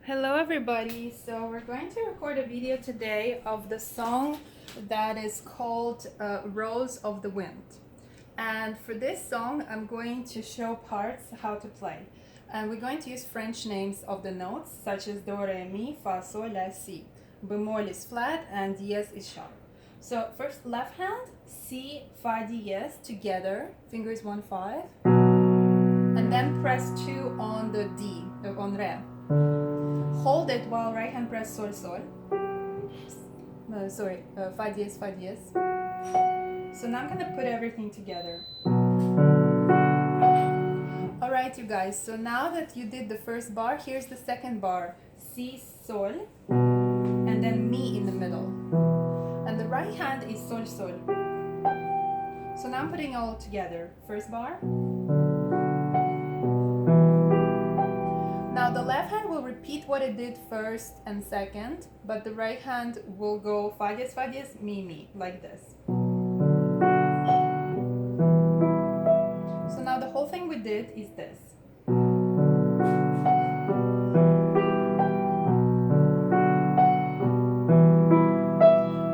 Hello everybody, so we're going to record a video today of the song that is called Rose of the Wind. And for this song I'm going to show parts how to play. And we're going to use French names of the notes such as do, re, mi, fa, sol, la, si. Bemol is flat and dièse is sharp. So first left hand, si, fa, dièse together, fingers 1, 5. And then press 2 on the D, on re. Hold it while right hand press sol sol. Fa dièse, fa dièse. So now I'm gonna put everything together. Alright you guys, so now that you did the first bar, here's the second bar. Si, sol, and then mi in the middle. And the right hand is sol sol. So now I'm putting it all together. First bar. Now the left hand will repeat what it did first and second, but the right hand will go fa dièse, mi, mi, like this. So now the whole thing we did is this.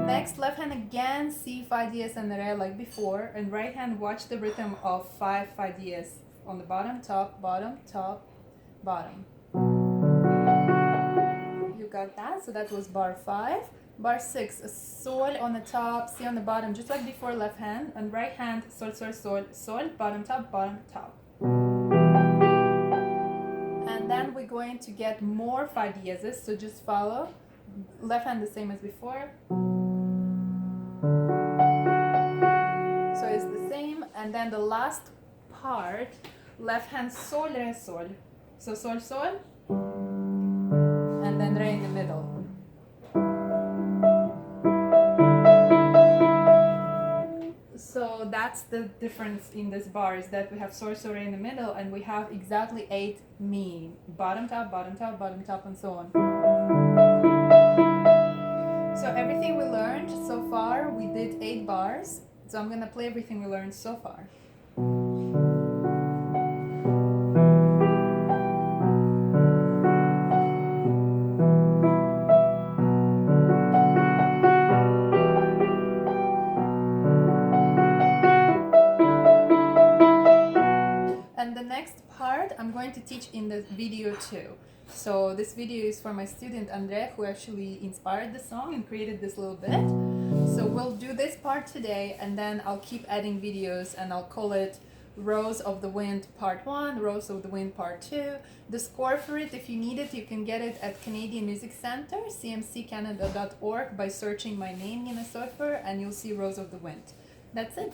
Next, left hand again, si, fa dièse and re like before, and right hand watch the rhythm of 5 fa dièse on the bottom, top, bottom, top, bottom. You got that? So that was bar 5. Bar 6, a sol on the top, si on the bottom, just like before left hand, and right hand, sol, sol, sol, sol, bottom, top, bottom, top. And then we're going to get more fa dièses, so just follow. Left hand the same as before. So it's the same, and then the last part, left hand sol, re, sol. So sol, sol, and then re in the middle. So that's the difference in this bar, is that we have sol, sol, re in the middle, and we have exactly 8 mi. Bottom, top, bottom, top, bottom, top, and so on. So everything we learned so far, we did 8 bars. So I'm gonna play everything we learned so far. And the next part I'm going to teach in the video too. So this video is for my student Andre, who actually inspired the song and created this little bit. So we'll do this part today, and then I'll keep adding videos, and I'll call it Rose of the Wind Part 1, Rose of the Wind Part 2. The score for it, if you need it, you can get it at Canadian Music Centre, cmccanada.org, by searching my name, Nina Soyfer, and you'll see Rose of the Wind. That's it.